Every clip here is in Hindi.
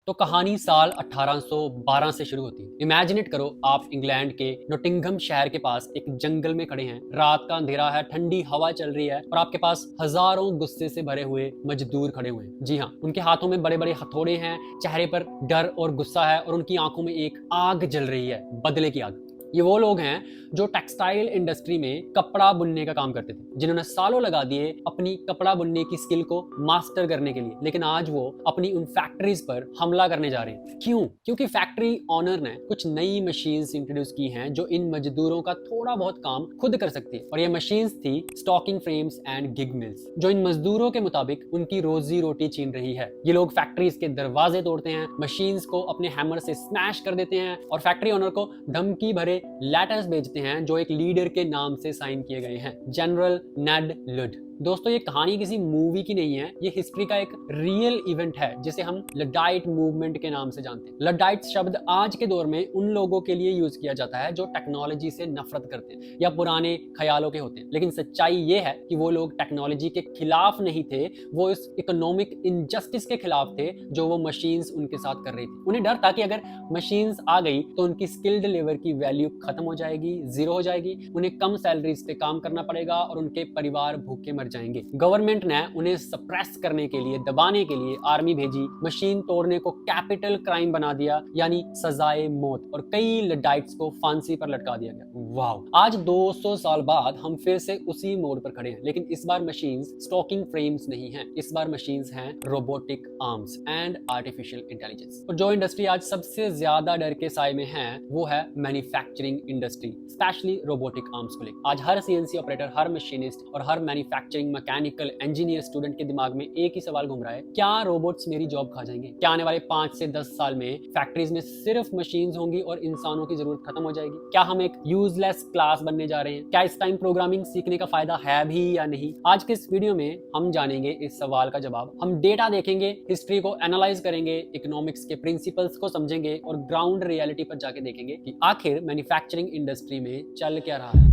तो कहानी साल 1812 से शुरू होती है। इमेजिनेट करो, आप इंग्लैंड के नोटिंघम शहर के पास एक जंगल में खड़े हैं। रात का अंधेरा है, ठंडी हवा चल रही है और आपके पास हजारों गुस्से से भरे हुए मजदूर खड़े हुए हैं। जी हाँ, उनके हाथों में बड़े बड़े हथौड़े हैं, चेहरे पर डर और गुस्सा है और उनकी आंखों में एक आग जल रही है, बदले की आग। ये वो लोग हैं जो टेक्सटाइल इंडस्ट्री में कपड़ा बुनने का काम करते थे, जिन्होंने सालों लगा दिए अपनी कपड़ा बुनने की स्किल को मास्टर करने के लिए। लेकिन आज वो अपनी उन फैक्ट्रीज पर हमला करने जा रहे हैं। क्यों? क्योंकि फैक्ट्री ऑनर ने कुछ नई मशीन्स इंट्रोड्यूस की हैं जो इन मजदूरों का थोड़ा बहुत काम खुद कर सकती है। और ये मशीन्स थी stocking frames and gig mills, जो इन मजदूरों के मुताबिक उनकी रोजी रोटी छीन रही है। ये लोग फैक्ट्रीज के दरवाजे तोड़ते हैं, मशीन्स को अपने हैमर से स्मैश कर देते हैं और फैक्ट्री ओनर को धमकी भरे लेटर्स भेजते हैं जो एक लीडर के नाम से साइन किए गए हैं, जनरल नेड लुड। दोस्तों, ये कहानी किसी मूवी की नहीं है, ये हिस्ट्री का एक रियल इवेंट है जिसे हम लडाइट मूवमेंट के नाम से जानते हैं। लडाइट शब्द आज के दौर में उन लोगों के लिए यूज किया जाता है जो टेक्नोलॉजी से नफरत करते हैं या पुराने ख्यालों के होते हैं। लेकिन सच्चाई ये है कि वो लोग टेक्नोलॉजी के खिलाफ नहीं थे, वो इस इकोनॉमिक इनजस्टिस के खिलाफ थे जो वो मशीन्स उनके साथ कर रही थी। उन्हें डर था कि अगर मशीन्स आ गई तो उनकी स्किल्ड लेबर की वैल्यू खत्म हो जाएगी, जीरो हो जाएगी, उन्हें कम सैलरीज पे काम करना पड़ेगा और उनके परिवार भूखे मर जाएंगे। गवर्नमेंट ने उन्हें सप्रेस करने के लिए, दबाने के लिए आर्मी भेजी। मशीन तोड़ने को कैपिटल क्राइम बना दिया, यानी सजाए मौत, और कई लडाइट्स को फांसी पर लटका दिया गया। वाह! आज 200 साल बाद हम फिर से उसी मोड़ पर खड़े हैं, लेकिन इस बार मशीन्स स्टॉकिंग फ्रेम्स नहीं हैं, इस बार मशीन्स हैं robotic arms and artificial intelligence. और जो इंडस्ट्री आज सबसे ज्यादा डर के साए में है वो है manufacturing industry, specially robotic arms को लेकर। आज हर सीएनसी ऑपरेटर, हर मशीनिस्ट और हर मैन्युफैक्चरिंग मैकेनिकल इंजीनियर स्टूडेंट के दिमाग में एक ही सवाल घूम रहा है, क्या रोबोट्स मेरी जॉब खा जाएंगे? क्या आने वाले 5 से 10 साल में फैक्ट्रीज में सिर्फ मशीन्स होंगी और इंसानों की जरूरत खत्म हो जाएगी? क्या हम एक यूजलेस क्लास बनने जा रहे हैं? क्या इस टाइम प्रोग्रामिंग सीखने का फायदा है भी या नहीं? आज के इस वीडियो में हम जानेंगे इस सवाल का जवाब। हम डेटा देखेंगे, हिस्ट्री को एनालाइज करेंगे, इकोनॉमिक्स के प्रिंसिपल्स को समझेंगे और ग्राउंड रियलिटी पर जाके देखेंगे कि आखिर मैन्युफैक्चरिंग इंडस्ट्री में चल क्या रहा है।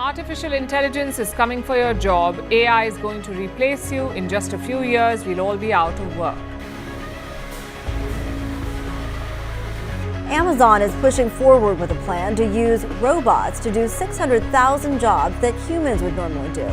Artificial intelligence is coming for your job. AI is going to replace you. In just a few years, we'll all be out of work. Amazon is pushing forward with a plan to use robots to do 600,000 jobs that humans would normally do.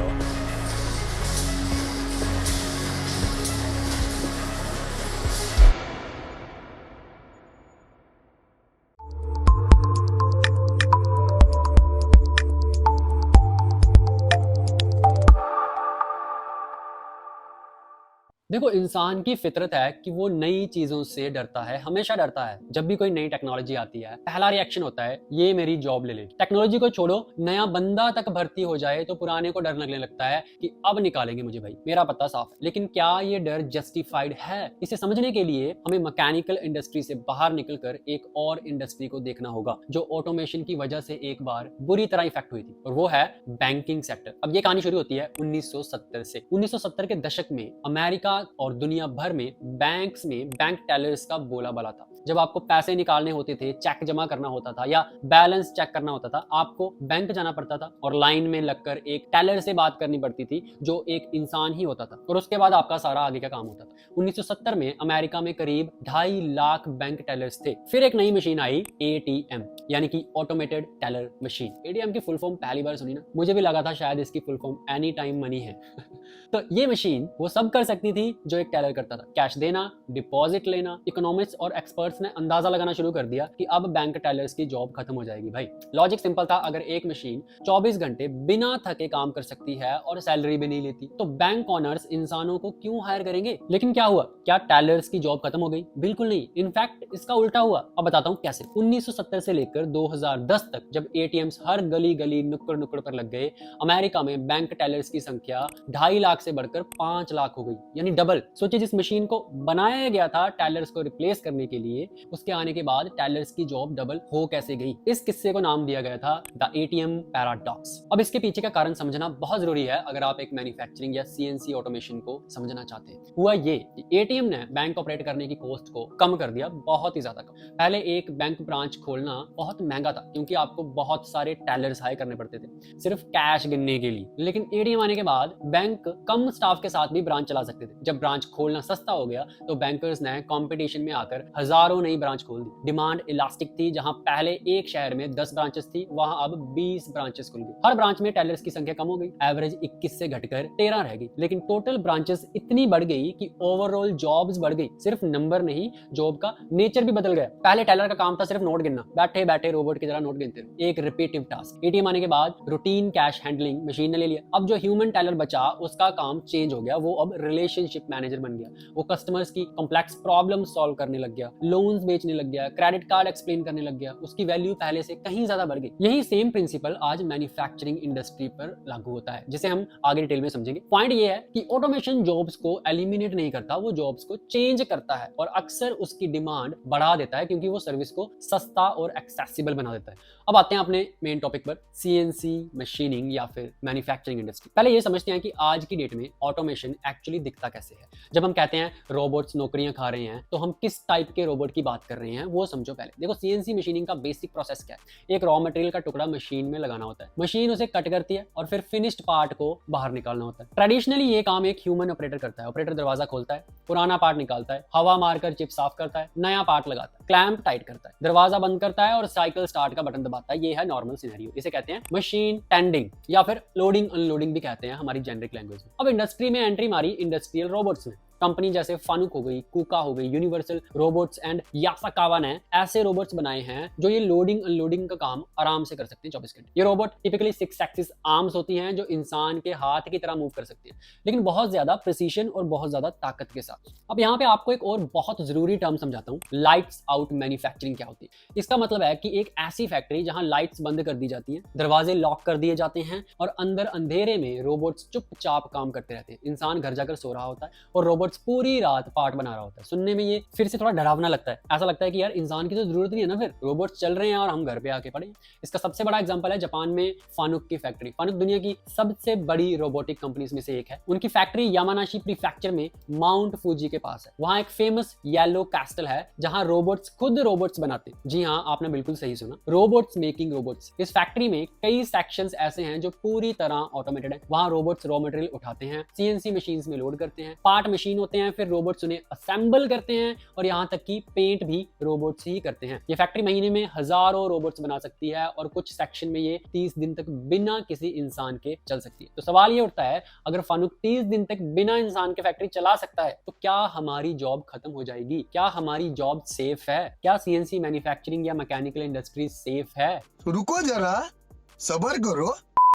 देखो, इंसान की फितरत है कि वो नई चीजों से डरता है, हमेशा डरता है। जब भी कोई नई टेक्नोलॉजी आती है, पहला रिएक्शन होता है ये मेरी जॉब ले लेगी। टेक्नोलॉजी को छोड़ो, नया बंदा तक भर्ती हो जाए तो पुराने को डर लगने लगता है कि अब निकालेंगे मुझे, भाई मेरा पता साफ है। लेकिन क्या ये डर जस्टिफाइड है? इसे समझने के लिए हमें मैकेनिकल इंडस्ट्री से बाहर निकलकर एक और इंडस्ट्री को देखना होगा जो ऑटोमेशन की वजह से एक बार बुरी तरह इफेक्ट हुई थी, और वो है बैंकिंग सेक्टर। अब ये कहानी शुरू होती है 1970 से। 1970 के दशक में अमेरिका और दुनिया भर में बैंक्स में बैंक टेलर्स का बोला बाला था। जब आपको पैसे निकालने होते थे, चेक जमा करना होता था या बैलेंस चेक करना होता था, आपको बैंक जाना पड़ता था और लाइन में लगकर एक टेलर से बात करनी पड़ती थी जो एक इंसान ही होता था, और उसके बाद आपका सारा आगे का काम होता था। 1970 में अमेरिका में करीब 2.5 लाख बैंक टेलर्स थे। फिर एक नई मशीन आई, एटीएम, यानी कि ऑटोमेटेड टेलर मशीन। एटीएम की फुल फॉर्म पहली बार सुनी ना, मुझे भी लगा था शायद इसकी full form any time money है। तो ये मशीन वो सब कर सकती थी जो एक टेलर करता था, कैश देना, डिपॉजिट लेना। इकोनॉमिक्स और एक्सपर्ट्स ने अंदाजा लगाना शुरू कर दिया कि अब बैंक टेलर्स की जॉब खत्म हो जाएगी। भाई लॉजिक सिंपल था, अगर एक मशीन 24 घंटे बिना थके काम कर सकती है और सैलरी भी नहीं लेती तो बैंक ऑनर्स इंसानों को क्यों हायर करेंगे? लेकिन क्या हुआ? क्या टेलर्स की जॉब खत्म हो गई? बिल्कुल नहीं, इनफैक्ट इसका उल्टा हुआ। अब बताता हूँ कैसे। 1970 से लेकर 2010 तक जब एटीएम्स हर गली गली नुक्कड़ नुक्कड़ पर लग गए, अमेरिका में बैंक टेलर्स की संख्या 2.5 लाख से बढ़कर 5 लाख हो गई, यानी डबल। सोचिए, जिस मशीन को बनाया गया था टेलर्स को रिप्लेस करने के लिए, जानिए उसके आने के बाद टेलर्स की जॉब डबल हो कैसे गई। इस किस्से को नाम दिया गया था द एटीएम पैराडॉक्स। अब इसके पीछे का कारण समझना बहुत जरूरी है अगर आप एक मैन्युफैक्चरिंग या सीएनसी ऑटोमेशन को समझना चाहते हैं। हुआ ये कि एटीएम ने बैंक ऑपरेट करने की कॉस्ट को कम कर दिया, बहुत ही ज्यादा कम। पहले एक बैंक ब्रांच खोलना बहुत महंगा था क्योंकि आपको बहुत सारे टेलर्स हायर करने पड़ते थे सिर्फ कैश गिनने के लिए। लेकिन एटीएम आने के बाद बैंक कम स्टाफ के साथ भी ब्रांच चला सकते थे। जब ब्रांच खोलना सस्ता हो गया तो बैंकर्स ने कंपटीशन में आकर हजारों नई ब्रांच खोल दी। डिमांड इलास्टिक थी, जहां पहले एक शहर में 10 ब्रांचेस थी वहां अब 20 ब्रांचेस खुल गई। हर ब्रांच में टेलर्स की संख्या कम हो गई, एवरेज 21 से घटकर 13 रह गई। लेकिन टोटल ब्रांचेस इतनी बढ़ गई कि ओवरऑल जॉब्स बढ़ गई। सिर्फ नंबर नहीं, जॉब का नेचर भी बदल गया। पहले टेलर का काम था सिर्फ नोट गिनना, बैठे बैठे रोबोट की तरह नोट गिनते रहो, एक रिपीटिव टास्क। एटीएम आने के बाद रूटीन कैश हैंडलिंग मशीन ने ले लिया। अब जो ह्यूमन टेलर बचा उसका काम चेंज हो गया, वो अब रिलेशनशिप मैनेजर बन गया। वो कस्टमर्स की कॉम्प्लेक्स प्रॉब्लम सॉल्व करने लग गया, लोन्स बेचने लग गया, क्रेडिट कार्ड एक्सप्लेन करने लग गया। उसकी वैल्यू पहले से कहीं ज्यादा बढ़ गई। यही सेम प्रिंसिपल आज मैन्युफैक्चरिंग इंडस्ट्री पर लागू होता है, जिसे हम आगे डिटेल में समझेंगे। पॉइंट ये है कि ऑटोमेशन जॉब्स को एलिमिनेट नहीं करता, वो जॉब्स को चेंज करता है और अक्सर उसकी डिमांड बढ़ा देता है क्योंकि वो सर्विस को सस्ता और एक्सेसिबल बना देता है। अब आते हैं अपने मेन टॉपिक पर, सीएनसी मशीनिंग या फिर मैन्युफैक्चरिंग इंडस्ट्री। पहले ये समझते हैं कि आज की डेट में ऑटोमेशन एक्चुअली दिखता कैसे है। जब हम कहते हैं रोबोट्स नौकरियां खा रहे हैं तो हम किस टाइप के रोबोट की बात कर रहे हैं वो समझो पहले। देखो, सीएनसी मशीनिंग का बेसिक प्रोसेस क्या है। एक रॉ मटेरियल का टुकड़ा मशीन में लगाना होता है, मशीन उसे कट करती है और फिर फिनिश्ड पार्ट को बाहर निकालना होता है। ट्रेडिशनली ये काम एक ह्यूमन ऑपरेटर करता है। ऑपरेटर दरवाजा खोलता है, पुराना पार्ट निकालता है, हवा मारकर चिप साफ करता है, नया पार्ट लगाता है, क्लैंप टाइट करता है, दरवाजा बंद करता है और साइकिल स्टार्ट का बटन दबाता है। ये है नॉर्मल सिनेरियो। इसे कहते हैं मशीन टेंडिंग या फिर लोडिंग अनलोडिंग भी कहते हैं हमारी जेनरिक लैंग्वेज में। अब इंडस्ट्री में एंट्री मारी इंडस्ट्रियल रोबोट्स ने। कंपनी जैसे फानुक हो गई, कुका हो गई, यूनिवर्सल रोबोट्स एंड यासाकावा ने ऐसे रोबोट्स बनाए हैं जो ये लोडिंग अनलोडिंग का काम आराम से कर सकते हैं 24 घंटे। ये रोबोट टिपिकली 6 एक्सिस आर्म्स होती हैं जो इंसान के हाथ की तरह मूव कर सकती हैं, लेकिन बहुत ज्यादा प्रिसीशन और बहुत ज्यादा ताकत के साथ। अब यहाँ पे आपको एक और बहुत जरूरी टर्म समझाता हूँ, लाइट्स आउट मैन्युफैक्चरिंग क्या होती है। इसका मतलब है कि एक ऐसी फैक्ट्री जहां लाइट्स बंद कर दी जाती हैं, दरवाजे लॉक कर दिए जाते हैं और अंदर अंधेरे में रोबोट्स चुपचाप काम करते रहते हैं। इंसान घर जाकर सो रहा होता है और रोबोट्स पूरी रात पार्ट बना रहा होता है। सुनने में ये फिर से थोड़ा डरावना लगता है, ऐसा लगता है कि यार इंसान की तो जरूरत नहीं है ना, फिर रोबोट्स चल रहे हैं और हम घर पे आके पड़े। इसका सबसे बड़ा एग्जांपल है जापान में फानुक की फैक्ट्री। फानुक दुनिया की सबसे बड़ी रोबोटिक कंपनीज में से एक है। उनकी फैक्ट्री यामानाशी प्रीफेक्चर में माउंट फूजी के पास है। वहां एक फेमस येलो कैस्टल है जहां रोबोट्स खुद रोबोट्स बनाते हैं। जी हाँ, आपने बिल्कुल सही सुना, रोबोट्स मेकिंग रोबोट्स। इस फैक्ट्री में कई सेक्शंस ऐसे हैं जो पूरी तरह ऑटोमेटेड है। वहां रोबोट्स रॉ मटेरियल उठाते हैं, सीएनसी मशीन्स में लोड करते हैं, पार्ट मशीन होते हैं, फिर रोबोट्स उन्हें असेंबल करते हैं और यहाँ तक कि पेंट भी रोबोट्स ही करते हैं। ये फैक्ट्री महीने में हजारों रोबोट्स बना सकती है और कुछ सेक्शन में ये 30 दिन तक बिना किसी इंसान के चल सकती है। तो सवाल ये उठता है, अगर फानुक 30 दिन तक बिना इंसान के फैक्ट्री चला सकता है तो क्या हमारी जॉब खत्म हो जाएगी? क्या हमारी जॉब सेफ है? क्या सीएनसी मैन्युफैक्चरिंग या मैकेनिकल इंडस्ट्री सेफ है? रुको जरा, सबर करो।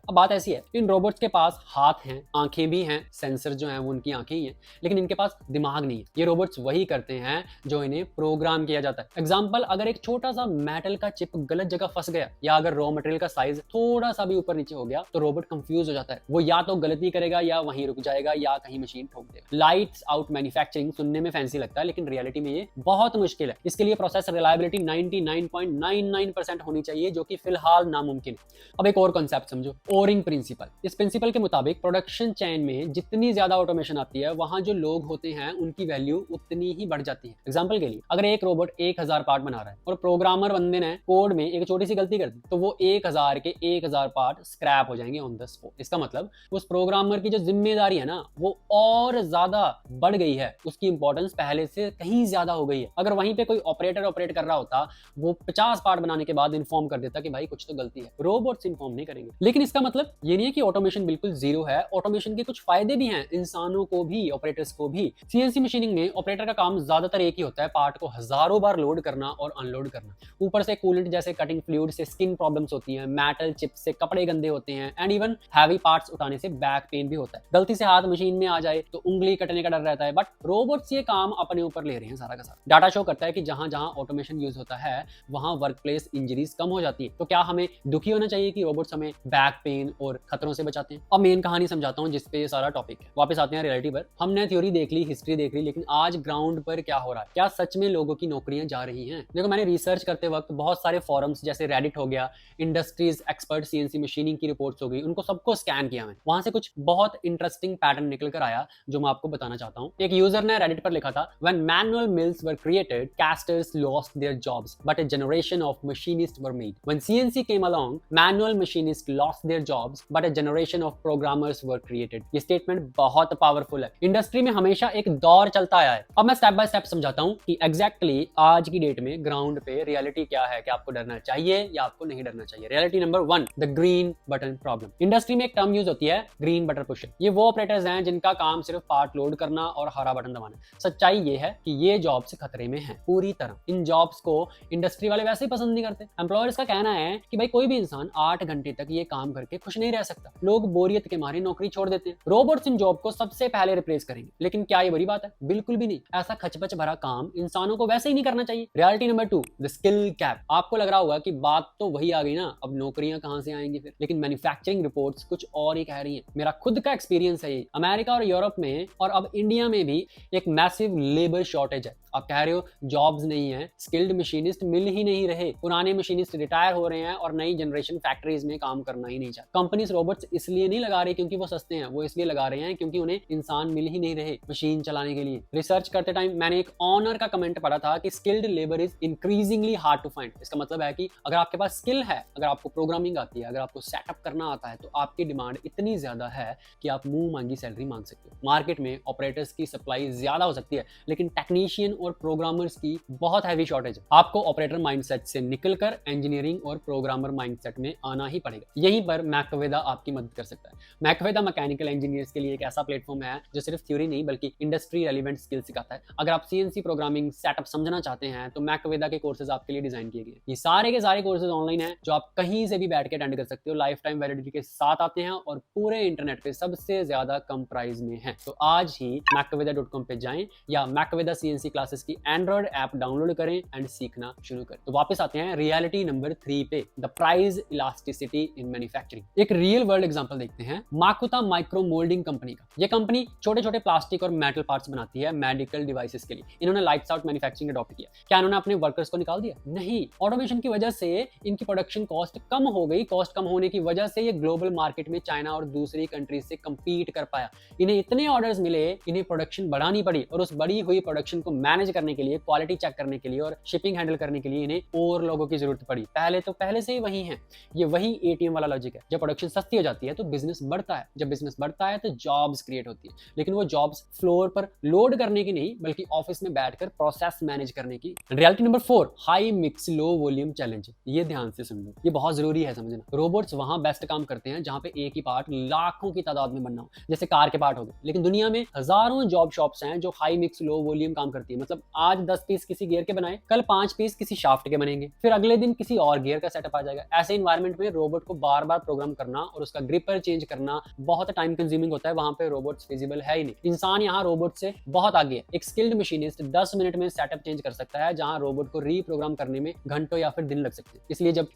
अब बात ऐसी है, इन रोबोट्स के पास हाथ हैं, आंखें भी हैं, सेंसर जो हैं वो उनकी आंखें ही हैं, लेकिन इनके पास दिमाग नहीं है। ये रोबोट्स वही करते हैं जो इन्हें प्रोग्राम किया जाता है। एग्जांपल, अगर एक छोटा सा मेटल का चिप गलत जगह फंस गया या अगर रॉ मटेरियल का साइज थोड़ा सा भी ऊपर नीचे हो गया तो रोबोट कंफ्यूज हो जाता है। वो या तो गलती करेगा या वहीं रुक जाएगा या कहीं मशीन ठोक देगा। लाइट्स आउट मैन्युफैक्चरिंग सुनने में फैंसी लगता है, लेकिन रियलिटी में ये बहुत मुश्किल है। इसके लिए प्रोसेस रिलायबिलिटी 99.99% होनी चाहिए, जो कि फिलहाल नामुमकिन है। अब एक और कॉन्सेप्ट समझो, ओरिंग प्रिंसिपल। इस प्रिंसिपल के मुताबिक प्रोडक्शन चेन में जितनी ज्यादा ऑटोमेशन आती है वहां जो लोग होते हैं उनकी वैल्यू उतनी ही बढ़ जाती है। एग्जांपल के लिए, अगर एक रोबोट 1000 पार्ट बना रहा है और प्रोग्रामर बंदे ने कोड में एक छोटी सी गलती कर दी तो वो 1000 के 1000 पार्ट स्क्रैप हो जाएंगे ऑन द स्पॉट। इसका मतलब उस प्रोग्रामर की जो जिम्मेदारी है ना वो और ज्यादा बढ़ गई है, उसकी इंपॉर्टेंस पहले से कहीं ज्यादा हो गई है। अगर वहीं पे कोई ऑपरेटर ऑपरेट कर रहा होता, वो 50 पार्ट बनाने के बाद इन्फॉर्म कर देता कि भाई कुछ तो गलती है। रोबोट्स इन्फॉर्म नहीं करेंगे। लेकिन इसका मतलब ये नहीं है कि ऑटोमेशन बिल्कुल जीरो है। ऑटोमेशन के कुछ फायदे भी हैं, इंसानों को भी, ऑपरेटर्स को भी। सीएनसी मशीनिंग में ऑपरेटर का काम ज्यादातर एक ही होता है, पार्ट को हजारों बार लोड करना और अनलोड करना। ऊपर से कूलेंट जैसे कटिंग फ्लूइड से स्किन प्रॉब्लम्स होती हैं, मेटल चिप से कपड़े गंदे होते हैं एंड इवन हैवी पार्ट्स उठाने से बैक पेन भी होता है। गलती से हाथ मशीन में आ जाए तो उंगली कटने का डर रहता है। बट रोबोट्स ये काम अपने ऊपर ले रहे हैं सारा का सारा। डाटा शो करता है कि जहां जहां ऑटोमेशन यूज होता है वहां वर्क प्लेस इंजरीज कम हो जाती है। तो क्या हमें दुखी होना चाहिए कि रोबोट्स हमें बैक पेन और खतरों से बचाते हैं। अब मेन कहानी समझाता हूँ जिस पे ये सारा टॉपिक है। वापस आते हैं रियलिटी पर। हमने थ्योरी देख ली, हिस्ट्री देख ली, लेकिन आज ग्राउंड पर क्या हो रहा है? क्या सच में लोगों की नौकरियां जा रही हैं? देखो, मैंने रिसर्च करते वक्त बहुत सारे फॉरम्स जैसे रेडिट हो गया, इंडस्ट्रीज एक्सपर्ट सीएनसी मशीनिंग की रिपोर्ट्स हो गई, उनको सबको स्कैन किया मैं। वहां से कुछ बहुत इंटरेस्टिंग पैटर्न निकल कर आया जो मैं आपको बताना चाहता हूँ। एक यूजर ने रेडिट पर लिखा था, when manual mills were created, casters lost their jobs, but a generation of machinists were made. When CNC came along, manual machinists lost their jobs, but a generation of programmers were created. ये स्टेटमेंट बहुत पावरफुल है। इंडस्ट्री में हमेशा एक दौर चलता आया है। अब मैं स्टेप बाय स्टेप समझाता हूँ कि एग्जैक्टली आज की डेट में ग्राउंड पे रियलिटी क्या है, कि आपको डरना चाहिए या आपको नहीं डरना चाहिए। Reality number 1, the green button problem. Industry में एक टर्म यूज होती है, ग्रीन बटन पुशर। ये वो ऑपरेटर्स हैं जिनका काम सिर्फ पार्ट लोड करना और हरा बटन दबाना। सच्चाई ये है कि ये जॉब्स खतरे में हैं पूरी तरह। इन जॉब्स को इंडस्ट्री वाले वैसे ही पसंद नहीं करते। एम्प्लॉयर्स का कहना है कि भाई कोई भी इंसान 8 घंटे तक ये काम करके खुश नहीं रह सकता। लोग बोरियत के मारे नौकरी छोड़ देते हैं। रोबोट्स इन जॉब को सबसे पहले रिप्लेस करेंगे। लेकिन क्या ये बुरी बात है? बिल्कुल भी नहीं। ऐसा खचपच भरा काम इंसानों को वैसे ही नहीं करना चाहिए। Reality number 2, the skill gap. आपको लग रहा होगा कि बात तो वही आ गई ना, अब नौकरियां कहां से आएंगी फिर? लेकिन मैन्युफैक्चरिंग रिपोर्ट्स कुछ और ही कह रही हैं। मेरा खुद का एक्सपीरियंस है ये। अमेरिका और यूरोप में और अब इंडिया में भी एक मैसिव लेबर शॉर्टेज है। आप कह रहे हो जॉब्स नहीं है, स्किल्ड मशीनिस्ट मिल ही नहीं रहे, पुराने मशीनिस्ट रिटायर हो रहे हैं और नई जनरेशन फैक्ट्रीज में काम करना ही नहीं चाहती। कंपनीज रोबोट्स इसलिए नहीं लगा रही क्योंकि वो सस्ते हैं, वो इसलिए लगा रहे हैं क्योंकि उन्हें इंसान मिल ही नहीं रहे मशीन चलाने के लिए। रिसर्च करते टाइम मैंने एक ऑनर का कमेंट पढ़ा था कि skilled labour is increasingly hard to find. इसका मतलब है कि अगर आपके पास स्किल है, अगर आपको प्रोग्रामिंग आती है, अगर आपको सेटअप करना आता है, तो आपकी डिमांड इतनी ज्यादा है कि आप मुंह मांगी सैलरी मांग सकते हो। मार्केट में ऑपरेटर्स की सप्लाई ज्यादा हो सकती है, लेकिन टेक्नीशियन और प्रोग्रामर्स की बहुत हैवी शॉर्टेज है। आपको ऑपरेटर माइंडसेट से निकलकर इंजीनियरिंग और प्रोग्रामर माइंडसेट में आना ही पड़ेगा। यहीं पर मैकवेदा आपकी मदद कर सकता है। मैकवेदा मैकेनिकल इंजीनियर्स के लिए एक ऐसा प्लेटफॉर्म है जो सिर्फ थ्योरी नहीं बल्कि इंडस्ट्री रेलिवेंट स्किल सिखाता है। अगर आप सीएनसी प्रोग्रामिंग सेटअप समझना चाहते हैं तो मैकवेदा के कोर्सेज आपके लिए डिजाइन किए गए हैं। ये सारे के सारे कोर्सेज ऑनलाइन हैं जो आप कहीं से भी बैठ के अटेंड कर सकते हो। लाइफ टाइम वैलिडिटी के साथ आते हैं और पूरे इंटरनेट पे सबसे ज्यादा कम प्राइस में है। तो आज ही macaveda.com पे जाएं या मैकवेदा सीएनसी क्लासेस की एंड्रॉइड ऐप डाउनलोड करें एंड सीखना शुरू करें। तो वापस आते हैं रियलिटी नंबर 3 पे, the price elasticity in manufacturing. एक रियल वर्ल्ड एग्जांपल देखते हैं माकुता माइक्रो मोल्डिंग कंपनी का। ये कंपनी छोटे छोटे प्लास्टिक और मेटल पार्ट्स बनाती है मेडिकल डिवाइसेस के लिए। इन्होंने लाइट्स आउट मैन्युफैक्चरिंग अडॉप्ट किया। क्या इन्होंने अपने वर्कर्स को निकाल दिया? नहीं। ऑटोमेशन की वजह से इनकी प्रोडक्शन कॉस्ट कम हो गई। कॉस्ट कम होने की वजह से ये ग्लोबल मार्केट में चाइना और दूसरी कंट्रीज से कंपीट कर पाया। इन्हें इतने ऑर्डर्स मिले, इन्हें प्रोडक्शन बढ़ानी पड़ी और उस बड़ी हुई प्रोडक्शन को मैनेज करने के लिए, क्वालिटी चेक करने के लिए और शिपिंग हैंडल करने के लिए इन्हें और लोगों की जरूरत पड़ी। पहले से ही वही है। ये वही एटीएम वाला लॉजिक है। जब प्रोडक्शन सस्ती हो जाती है तो बिजनेस बढ़ता है। जब बिजनेस बढ़ता है तो जॉब्स क्रिएट होती है, लेकिन वो जॉब्स फ्लोर पर लोड करने की नहीं बल्कि ऑफिस में बैठकर प्रोसेस मैनेज करने की। Reality number 4, high mix low volume challenge. ये ध्यान से सुन लो, ये बहुत जरूरी है समझना। रोबोट्स वहां बेस्ट काम करते हैं जहां पे एक ही पार्ट लाखों की तादाद में बनना हो, जैसे कार के पार्ट हो गए। लेकिन दुनिया में हजारों जॉब शॉप्स हैं जो हाई मिक्स लो वॉल्यूम काम करती है। मतलब आज 10 पीस किसी गियर के बनाए, कल 5 पीस किसी शाफ्ट के बनेंगे, फिर अगले दिन किसी और गियर का सेटअप आ जाएगा। ऐसे इन्वायरमेंट में रोबोट को बार बार प्रोग्राम करना और उसका ग्रिपर चेंज करना बहुत टाइम कंज्यूमिंग होता है। वहां पे रोबोट्स फिजिबल है ही नहीं। इंसान यहाँ रोबोट से बहुत आगे है। एक स्किल्ड मशीनिस्ट 10 मिनट में सेटअप चेंज कर सकता है, जहां रोबोट को रीप्रोग्राम करने में घंटों या फिर दिन लग सकते हैं।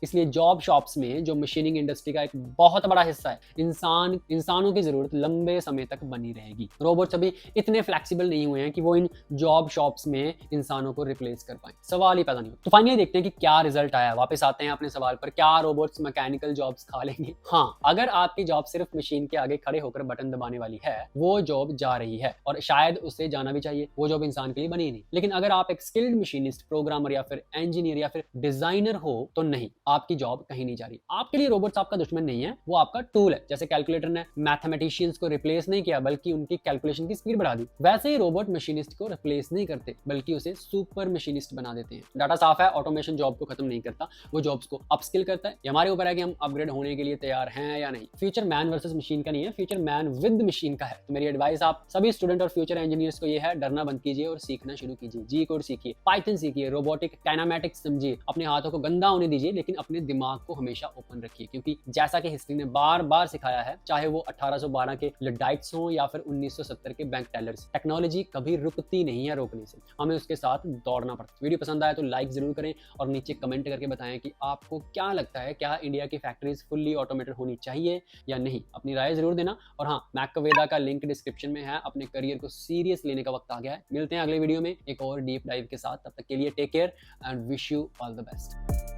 इसलिए जॉब शॉप्स में, जो मशीनिंग इंडस्ट्री का एक बहुत बड़ा हिस्सा है, इंसानों की जरूरत लंबे समय तक बनी रहेगी। रोबोट्स अभी इतने फ्लेक्सिबल नहीं हुए हैं कि वो इन जॉब शॉप्स में इंसानों को रिप्लेस कर पाए। सवाल ही पैदा नहीं हो। तो फाइनली देखते हैं कि क्या रिजल्ट आया। वापस आते हैं अपने सवाल पर, क्या रोबोट्स मैकेनिकल जॉब्स खा लेंगे? हाँ, अगर आपकी जॉब सिर्फ मशीन के आगे खड़े होकर बटन दबाने वाली है, वो जॉब जा रही है और शायद उससे जाना भी चाहिए। वो जॉब इंसान के लिए बनी ही नहीं। लेकिन अगर आप एक स्किल्ड मशीनिस्ट, प्रोग्रामर या फिर इंजीनियर या फिर डिजाइनर हो तो नहीं, आपकी जॉब कहीं नहीं जा रही। आपके लिए रोबोट्स आपका दुश्मन नहीं है, वो आपका टूल है। जैसे कैलकुलेटर ने मैथमेटिशियंस को रिप्लेस नहीं किया बल्कि उनकी कैलकुलेशन की स्पीड बढ़ा दी, वैसे ही रोबोट मशीनिस्ट को रिप्लेस नहीं करते बल्कि उसे सुपर मशीनिस्ट बना देते हैं। डाटा साफ है, ऑटोमेशन जॉब को खत्म नहीं करता, वो जॉब्स को अपस्किल करता है। ये हमारे ऊपर है कि हम अपग्रेड होने के लिए तैयार हैं या नहीं। फ्यूचर मैन वर्सेस मशीन का नहीं है, फ्यूचर मैन विद मशीन का है। तो मेरी एडवाइस आप सभी स्टूडेंट और फ्यूचर इंजीनियर्स को ये है, डरना बंद कीजिए और सीखना शुरू कीजिए। जी कोड सीखिए, पाइथन सीखिए, रोबोटिक काइनेमैटिक्स समझिए। अपने हाथों को गंदा होने दीजिए लेकिन अपने दिमाग को हमेशा ओपन रखिए, क्योंकि जैसा कि हिस्ट्री ने बार बार सिखाया है, चाहे वो 1812 के लडाइट्स हो या फिर 1970 के बैंक टेलर्स, टेक्नोलॉजी कभी रुकती नहीं है रोकने से। हमें उसके साथ दौड़ना पड़ता है। वीडियो पसंद आया तो लाइक जरूर करें और नीचे कमेंट करके बताएं कि आपको क्या लगता है, क्या इंडिया की फैक्ट्रीज फुल्ली ऑटोमेटेड होनी चाहिए या नहीं। अपनी राय जरूर देना। और हाँ, मैकवेदा का लिंक डिस्क्रिप्शन में है। अपने करियर को सीरियस लेने का वक्त आ गया है। मिलते हैं अगले वीडियो में एक और डीप डाइव के साथ। तब तक के लिए take care and wish you all the best.